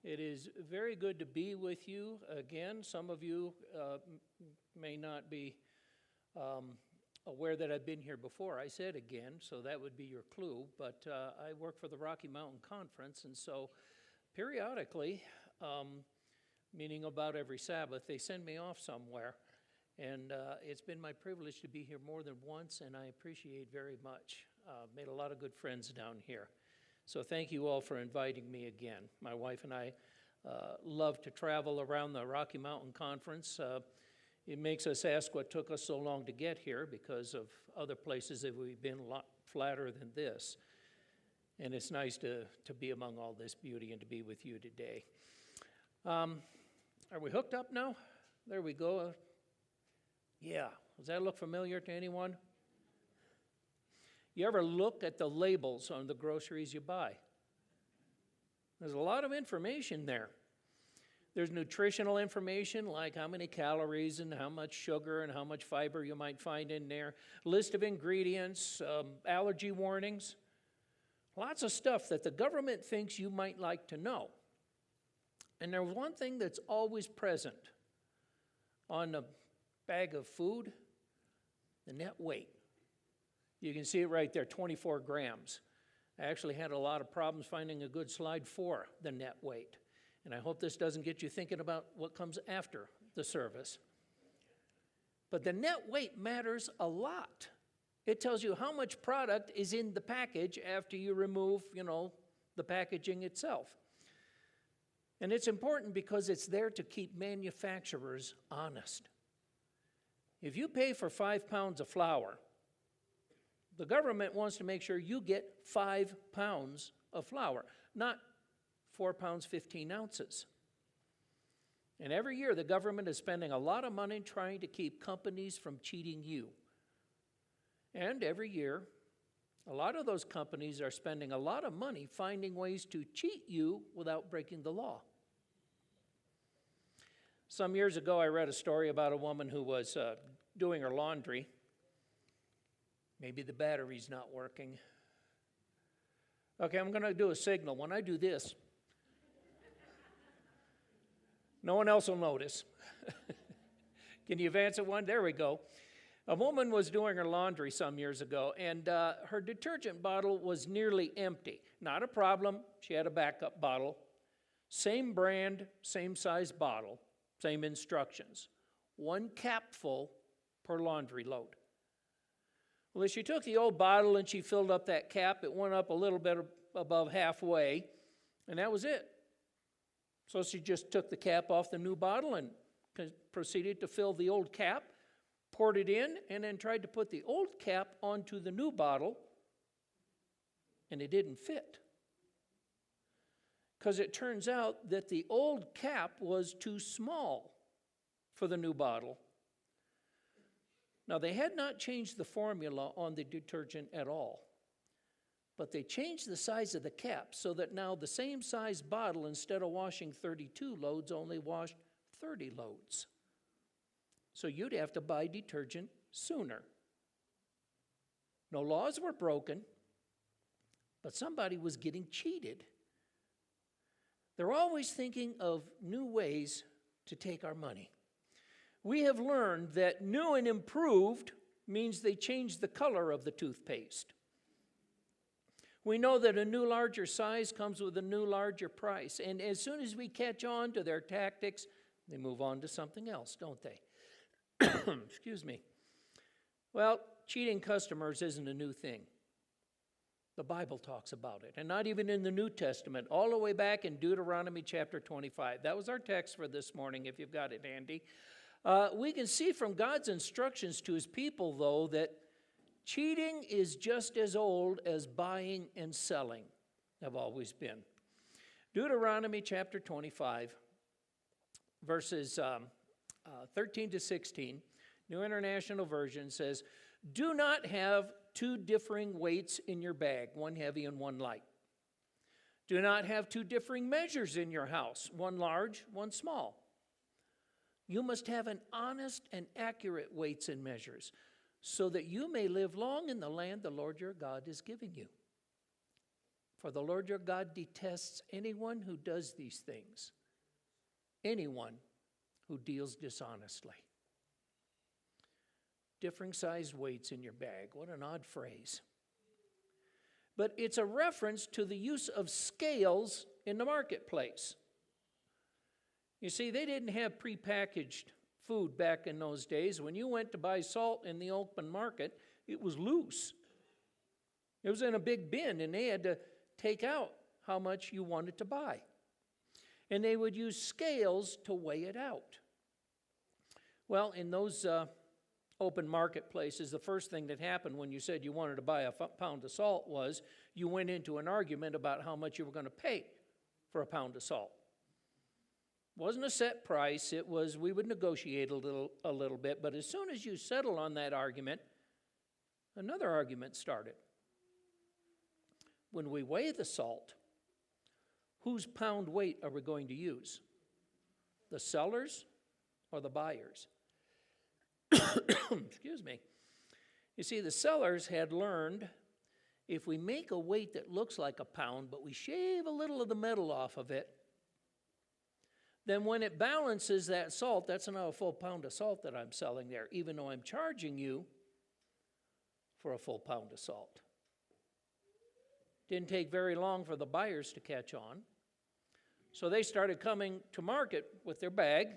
It is very good to be with you again. Some of you may not be aware that I've been here before. I said again, so that would be your clue. But I work for the Rocky Mountain Conference, and so periodically, meaning about every Sabbath, they send me off somewhere. And it's been my privilege to be here more than once, and I appreciate very much. Made a lot of good friends down here. So thank you all for inviting me again. My wife and I love to travel around the Rocky Mountain Conference. It makes us ask what took us so long to get here because of other places that we've been a lot flatter than this. And it's nice to be among all this beauty and to be with you today. Are we hooked up now? There we go. Yeah. Does that look familiar to anyone? You ever look at the labels on the groceries you buy? There's a lot of information there. There's nutritional information like how many calories and how much sugar and how much fiber you might find in there. List of ingredients, allergy warnings. Lots of stuff that the government thinks you might like to know. And there's one thing that's always present on the bag of food, the net weight. You can see it right there, 24 grams. I actually had a lot of problems finding a good slide for the net weight. And I hope this doesn't get you thinking about what comes after the service. But the net weight matters a lot. It tells you how much product is in the package after you remove, the packaging itself. And it's important because it's there to keep manufacturers honest. If you pay for 5 pounds of flour, the government wants to make sure you get 5 pounds of flour, not 4 pounds, 15 ounces. And every year, the government is spending a lot of money trying to keep companies from cheating you. And every year, a lot of those companies are spending a lot of money finding ways to cheat you without breaking the law. Some years ago, I read a story about a woman who was doing her laundry. Maybe the battery's not working. Okay, I'm going to do a signal. When I do this, no one else will notice. Can you advance it one? There we go. A woman was doing her laundry some years ago, and her detergent bottle was nearly empty. Not a problem. She had a backup bottle. Same brand, same size bottle, same instructions. 1 capful per laundry load. Well, she took the old bottle and she filled up that cap. It went up a little bit above halfway, and that was it. So she just took the cap off the new bottle and proceeded to fill the old cap, poured it in, and then tried to put the old cap onto the new bottle, and it didn't fit. Because it turns out that the old cap was too small for the new bottle. Now, they had not changed the formula on the detergent at all, but they changed the size of the cap so that now the same size bottle, instead of washing 32 loads, only washed 30 loads. So you'd have to buy detergent sooner. No laws were broken, but somebody was getting cheated. They're always thinking of new ways to take our money. We have learned that new and improved means they change the color of the toothpaste. We know that a new larger size comes with a new larger price. And as soon as we catch on to their tactics, they move on to something else, don't they? Excuse me. Well, cheating customers isn't a new thing. The Bible talks about it, and not even in the New Testament, all the way back in Deuteronomy chapter 25. That was our text for this morning, if you've got it handy. We can see from God's instructions to his people, though, that cheating is just as old as buying and selling have always been. Deuteronomy chapter 25, verses 13 to 16, New International Version says, "Do not have 2 differing weights in your bag, one heavy and one light. Do not have 2 differing measures in your house, one large, one small. You must have an honest and accurate weights and measures, so that you may live long in the land the Lord your God is giving you. For the Lord your God detests anyone who does these things, anyone who deals dishonestly. Differing sized weights in your bag. What an odd phrase. But it's a reference to the use of scales in the marketplace. You see, they didn't have prepackaged food back in those days. When you went to buy salt in the open market, it was loose. It was in a big bin, and they had to take out how much you wanted to buy. And they would use scales to weigh it out. Well, in those open marketplaces, the first thing that happened when you said you wanted to buy a pound of salt was you went into an argument about how much you were going to pay for a pound of salt. It wasn't a set price. It was, we would negotiate a little bit, but as soon as you settled on that argument, another argument started. When we weigh the salt, whose pound weight are we going to use? The sellers or the buyers? Excuse me. You see, the sellers had learned if we make a weight that looks like a pound, but we shave a little of the metal off of it, then when it balances that salt, that's not a full pound of salt that I'm selling there, even though I'm charging you for a full pound of salt. Didn't take very long for the buyers to catch on. So they started coming to market with their bag,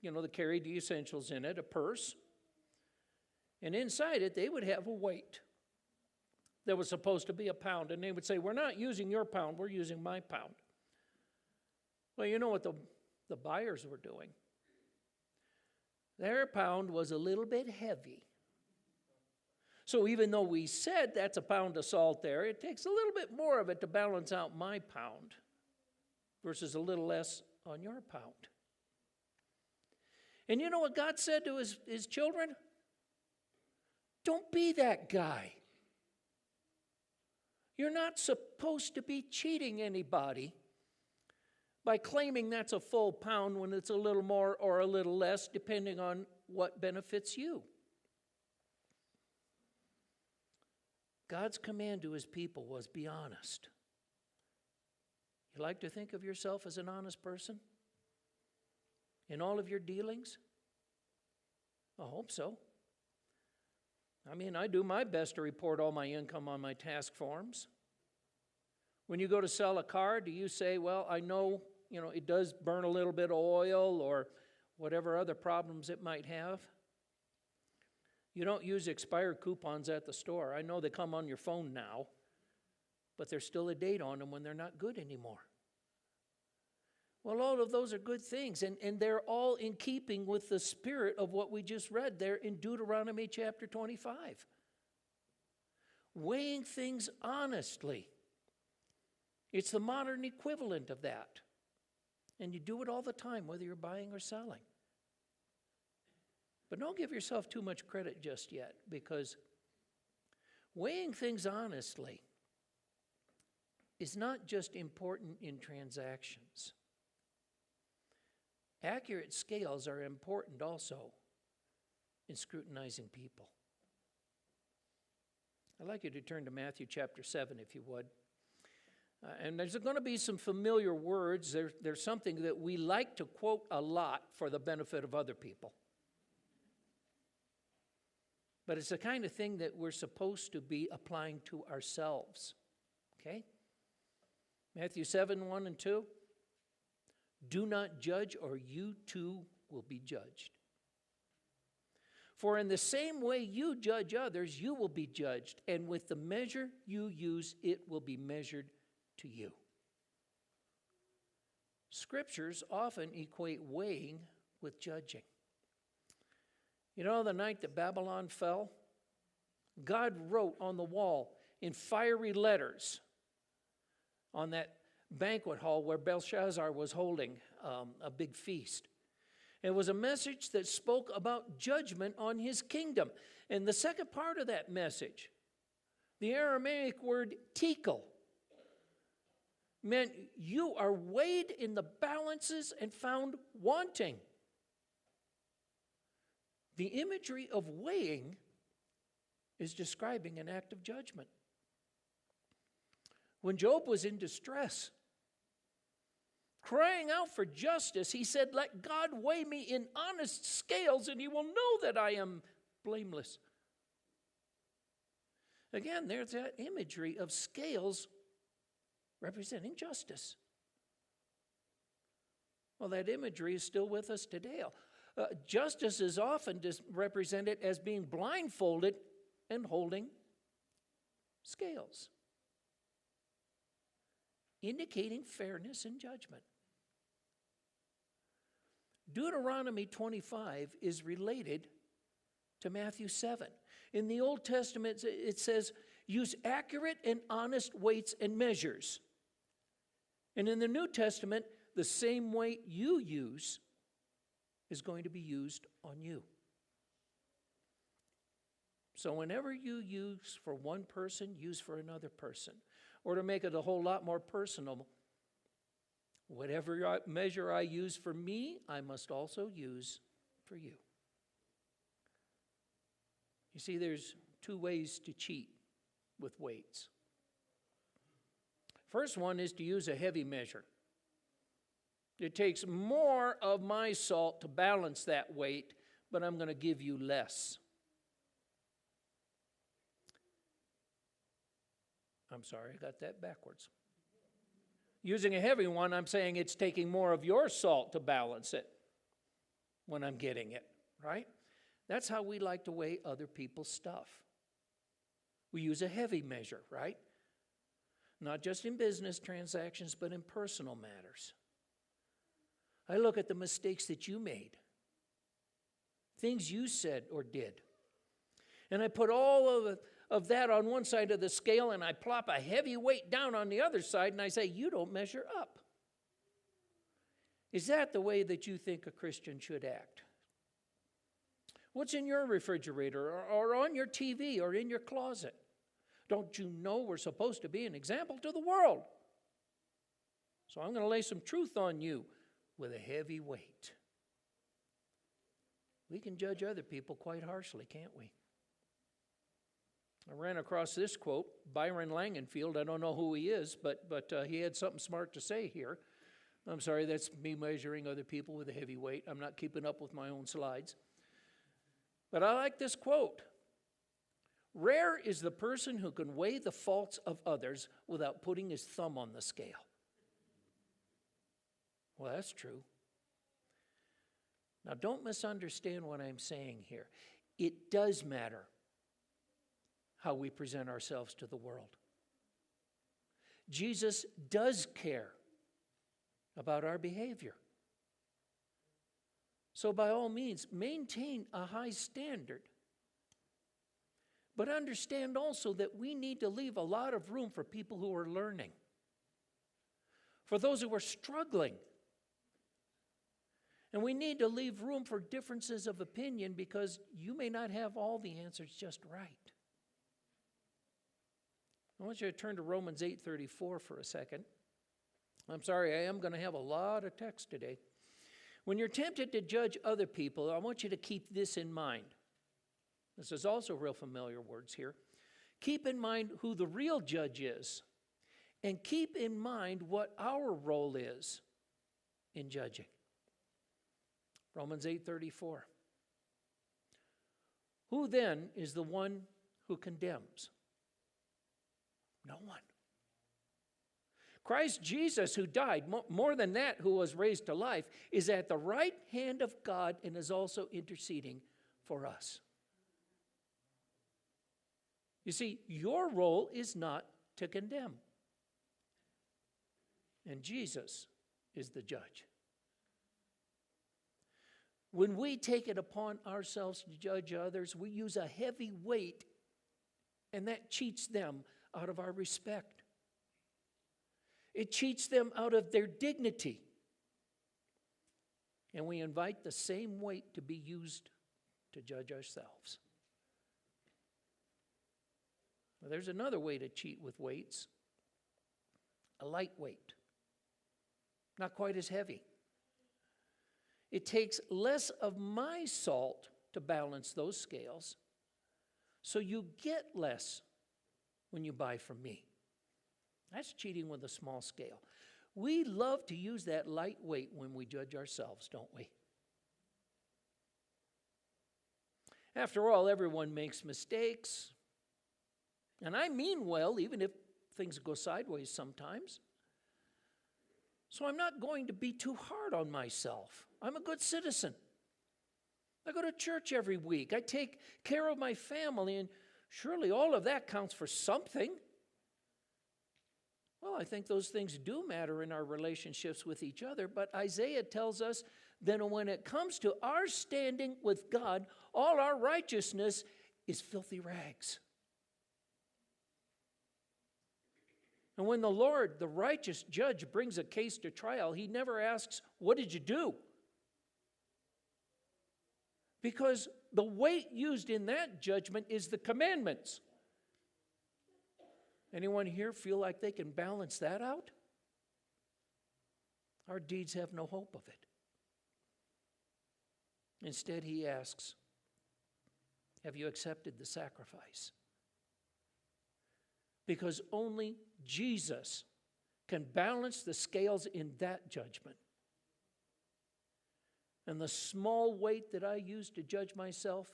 that carried the essentials in it, a purse. And inside it, they would have a weight that was supposed to be a pound. And they would say, we're not using your pound, we're using my pound. Well, you know what the buyers were doing? Their pound was a little bit heavy. So even though we said that's a pound of salt there, it takes a little bit more of it to balance out my pound versus a little less on your pound. And you know what God said to his children? Don't be that guy. You're not supposed to be cheating anybody by claiming that's a full pound when it's a little more or a little less, depending on what benefits you. God's command to his people was be honest. You like to think of yourself as an honest person in all of your dealings? I hope so. I mean, I do my best to report all my income on my task forms. When you go to sell a car, do you say, well, I know, it does burn a little bit of oil or whatever other problems it might have? You don't use expired coupons at the store. I know they come on your phone now, but there's still a date on them when they're not good anymore. Well, all of those are good things, and they're all in keeping with the spirit of what we just read there in Deuteronomy chapter 25. Weighing things honestly. It's the modern equivalent of that. And you do it all the time, whether you're buying or selling. But don't give yourself too much credit just yet, because weighing things honestly is not just important in transactions. Accurate scales are important also in scrutinizing people. I'd like you to turn to Matthew chapter 7, if you would. And there's going to be some familiar words. There's something that we like to quote a lot for the benefit of other people. But it's the kind of thing that we're supposed to be applying to ourselves. Okay? Matthew 7, 1 and 2. Do not judge, or you too will be judged. For in the same way you judge others, you will be judged. And with the measure you use, it will be measured to you. Scriptures often equate weighing with judging. You know, the night that Babylon fell, God wrote on the wall in fiery letters on that banquet hall where Belshazzar was holding a big feast. It was a message that spoke about judgment on his kingdom. And the second part of that message, the Aramaic word tekel, meant you are weighed in the balances and found wanting. The imagery of weighing is describing an act of judgment. When Job was in distress, crying out for justice, he said, "Let God weigh me in honest scales, and he will know that I am blameless." Again, there's that imagery of scales representing justice. Well, that imagery is still with us today. Justice is often represented as being blindfolded and holding scales, indicating fairness in judgment. Deuteronomy 25 is related to Matthew 7. In the Old Testament, it says, "Use accurate and honest weights and measures." And in the New Testament, the same weight you use is going to be used on you. So whenever you use for one person, use for another person. Or to make it a whole lot more personal, whatever measure I use for me, I must also use for you. You see, there's two ways to cheat with weights. First one is to use a heavy measure. It takes more of my salt to balance that weight, but I'm going to give you less. I'm sorry, I got that backwards. Using a heavy one, I'm saying it's taking more of your salt to balance it when I'm getting it, right? That's how we like to weigh other people's stuff. We use a heavy measure, right? Not just in business transactions, but in personal matters. I look at the mistakes that you made, things you said or did, and I put all of that on one side of the scale, and I plop a heavy weight down on the other side, and I say, "You don't measure up." Is that the way that you think a Christian should act? What's in your refrigerator or on your TV or in your closet? Don't you know we're supposed to be an example to the world? So I'm going to lay some truth on you with a heavy weight. We can judge other people quite harshly, can't we? I ran across this quote, Byron Langenfield. I don't know who he is, but he had something smart to say here. I'm sorry, that's me measuring other people with a heavy weight. I'm not keeping up with my own slides. But I like this quote. "Rare is the person who can weigh the faults of others without putting his thumb on the scale." Well, that's true. Now, don't misunderstand what I'm saying here. It does matter how we present ourselves to the world. Jesus does care about our behavior. So by all means, maintain a high standard. But understand also that we need to leave a lot of room for people who are learning, for those who are struggling. And we need to leave room for differences of opinion because you may not have all the answers just right. I want you to turn to Romans 8:34 for a second. I'm sorry, I am going to have a lot of text today. When you're tempted to judge other people, I want you to keep this in mind. This is also real familiar words here. Keep in mind who the real judge is, and keep in mind what our role is in judging. Romans 8:34. Who then is the one who condemns? No one. Christ Jesus, who died, more than that, who was raised to life, is at the right hand of God and is also interceding for us. You see, your role is not to condemn. And Jesus is the judge. When we take it upon ourselves to judge others, we use a heavy weight, and that cheats them out of our respect. It cheats them out of their dignity. And we invite the same weight to be used to judge ourselves. Well, there's another way to cheat with weights. A light weight. Not quite as heavy. It takes less of my salt to balance those scales, so you get less when you buy from me. That's cheating with a small scale. We love to use that lightweight when we judge ourselves, don't we? After all, everyone makes mistakes. And I mean well, even if things go sideways sometimes. So I'm not going to be too hard on myself. I'm a good citizen. I go to church every week. I take care of my family, and surely all of that counts for something. Well, I think those things do matter in our relationships with each other, but Isaiah tells us that when it comes to our standing with God, all our righteousness is filthy rags. And when the Lord, the righteous judge, brings a case to trial, he never asks, "What did you do?" Because the weight used in that judgment is the commandments. Anyone here feel like they can balance that out? Our deeds have no hope of it. Instead, he asks, have you accepted the sacrifice? Because only Jesus can balance the scales in that judgment. And the small weight that I use to judge myself,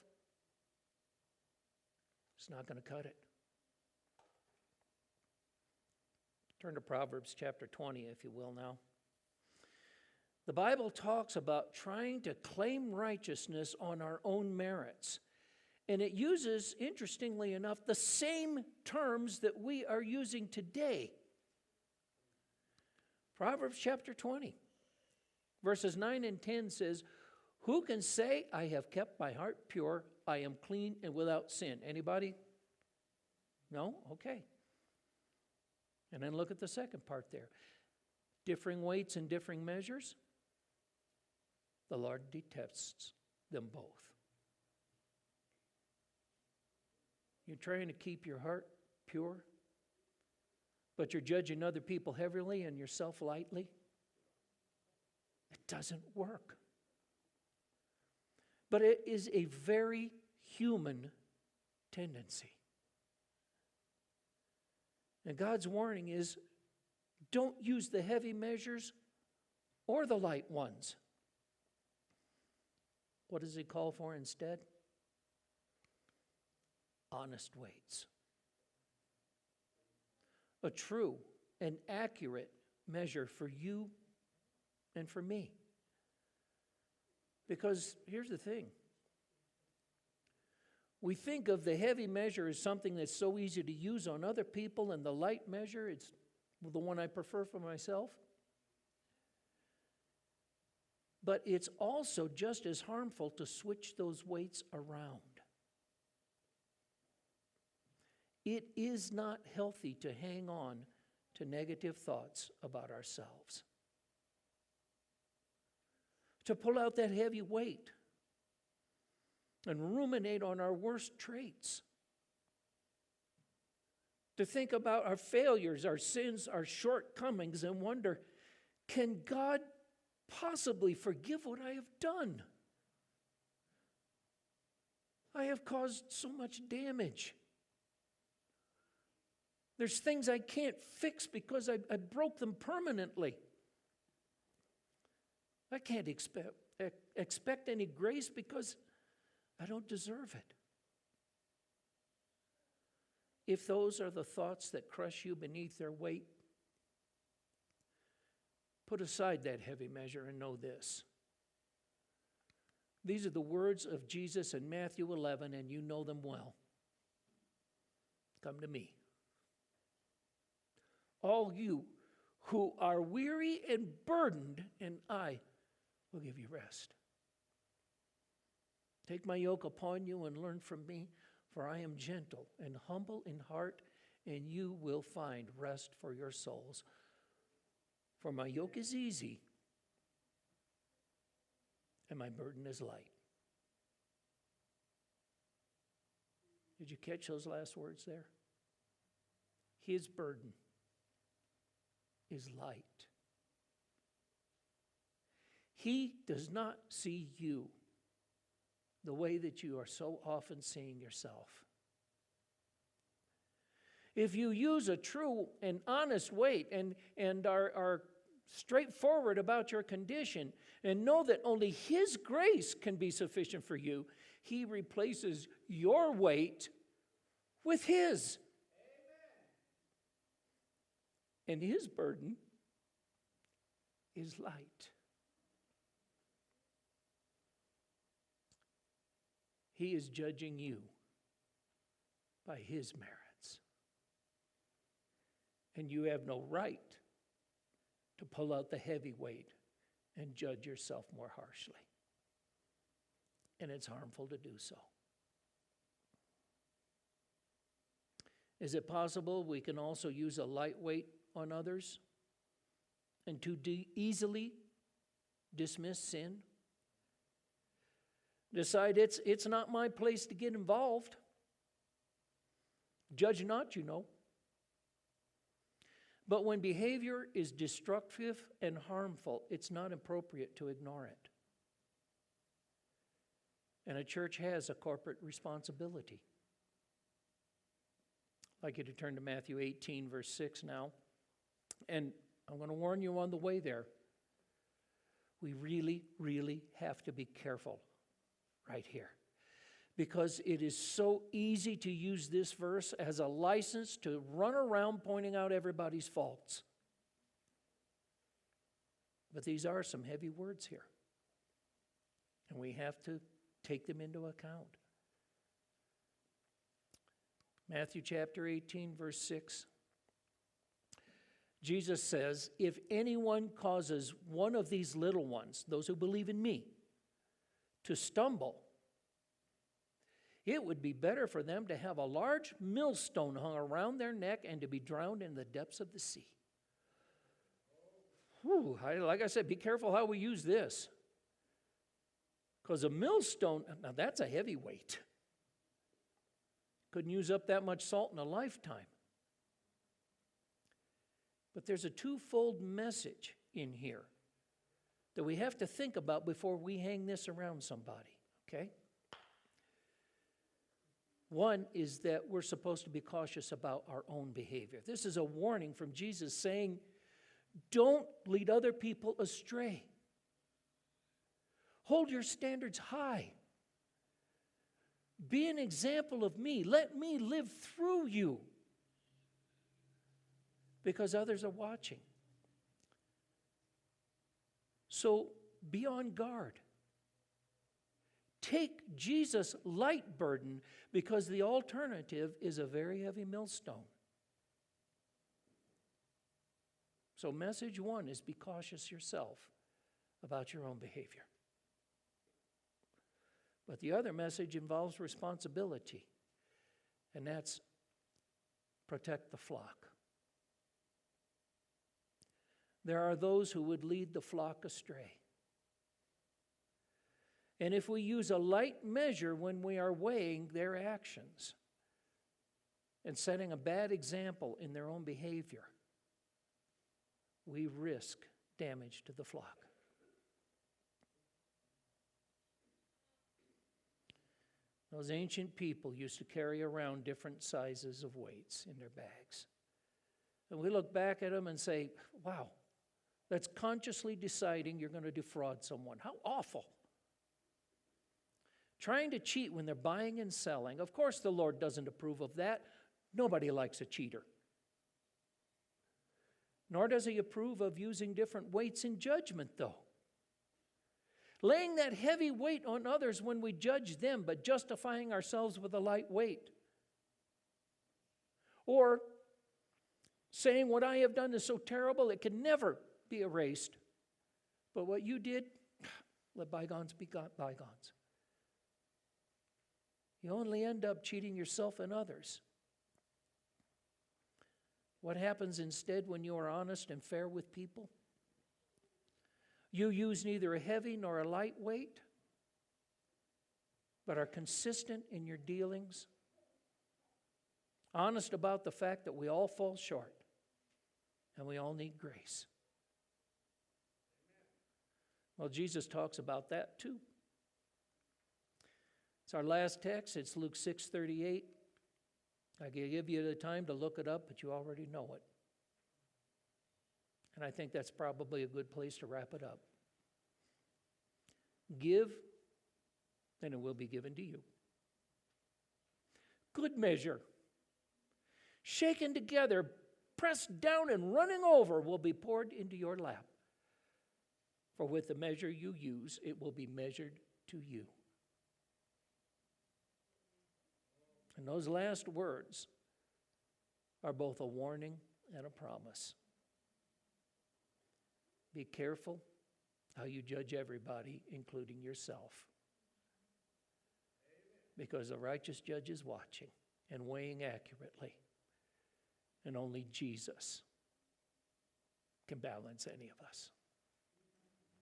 it's not going to cut it. Turn to Proverbs chapter 20, if you will, now. The Bible talks about trying to claim righteousness on our own merits. And it uses, interestingly enough, the same terms that we are using today. Proverbs chapter 20, verses 9 and 10 says, "Who can say, I have kept my heart pure, I am clean and without sin?" Anybody? No? Okay. And then look at the second part there. Differing weights and differing measures. The Lord detests them both. You're trying to keep your heart pure, but you're judging other people heavily and yourself lightly. It doesn't work. But it is a very human tendency. And God's warning is, don't use the heavy measures or the light ones. What does he call for instead? Honest weights. A true and accurate measure for you and for me. Because here's the thing. We think of the heavy measure as something that's so easy to use on other people, and the light measure, it's the one I prefer for myself. But it's also just as harmful to switch those weights around. It is not healthy to hang on to negative thoughts about ourselves. To pull out that heavy weight and ruminate on our worst traits. To think about our failures, our sins, our shortcomings, and wonder, can God possibly forgive what I have done? I have caused so much damage. There's things I can't fix because I broke them permanently. I can't expect any grace because I don't deserve it. If those are the thoughts that crush you beneath their weight, put aside that heavy measure and know this. These are the words of Jesus in Matthew 11, and you know them well. Come to me, all you who are weary and burdened, and I will give you rest. Take my yoke upon you and learn from me, for I am gentle and humble in heart, and you will find rest for your souls. For my yoke is easy, and my burden is light. Did you catch those last words there? His burden is light. He does not see you the way that you are so often seeing yourself. If you use a true and honest weight and are straightforward about your condition and know that only His grace can be sufficient for you, He replaces your weight with His. And His burden is light. He is judging you by His merits. And you have no right to pull out the heavy weight and judge yourself more harshly. And it's harmful to do so. Is it possible we can also use a light weight on others and to easily dismiss sin? Decide it's not my place to get involved. Judge not, you know. But when behavior is destructive and harmful, it's not appropriate to ignore it. And a church has a corporate responsibility. I'd like you to turn to Matthew 18, verse 6 now. And I'm going to warn you on the way there. We really, really have to be careful right here. Because it is so easy to use this verse as a license to run around pointing out everybody's faults. But these are some heavy words here. And we have to take them into account. Matthew chapter 18, verse 6. Jesus says, if anyone causes one of these little ones, those who believe in me, to stumble, it would be better for them to have a large millstone hung around their neck and to be drowned in the depths of the sea. Whew, like I said, be careful how we use this. Because a millstone, now that's a heavy weight. Couldn't use up that much salt in a lifetime. But there's a twofold message in here that we have to think about before we hang this around somebody, okay? One is that we're supposed to be cautious about our own behavior. This is a warning from Jesus saying, don't lead other people astray. Hold your standards high. Be an example of me. Let me live through you. Because others are watching. So be on guard. Take Jesus' light burden because the alternative is a very heavy millstone. So message one is be cautious yourself about your own behavior. But the other message involves responsibility, and that's protect the flock. There are those who would lead the flock astray. And if we use a light measure when we are weighing their actions and setting a bad example in their own behavior, we risk damage to the flock. Those ancient people used to carry around different sizes of weights in their bags. And we look back at them and say, wow, that's consciously deciding you're going to defraud someone. How awful. Trying to cheat when they're buying and selling. Of course, the Lord doesn't approve of that. Nobody likes a cheater. Nor does He approve of using different weights in judgment, though. Laying that heavy weight on others when we judge them, but justifying ourselves with a light weight. Or saying what I have done is so terrible it can never be erased. But what you did, let bygones be bygones. You only end up cheating yourself and others. What happens instead when you are honest and fair with people? You use neither a heavy nor a light weight, but are consistent in your dealings, honest about the fact that we all fall short and we all need grace. Well, Jesus talks about that too. It's our last text. It's Luke 6:38. I can give you the time to look it up, but you already know it. And I think that's probably a good place to wrap it up. Give, and it will be given to you. Good measure, shaken together, pressed down and running over, will be poured into your lap. For with the measure you use, it will be measured to you. And those last words are both a warning and a promise. Be careful how you judge everybody, including yourself. Because the righteous judge is watching and weighing accurately. And only Jesus can balance any of us.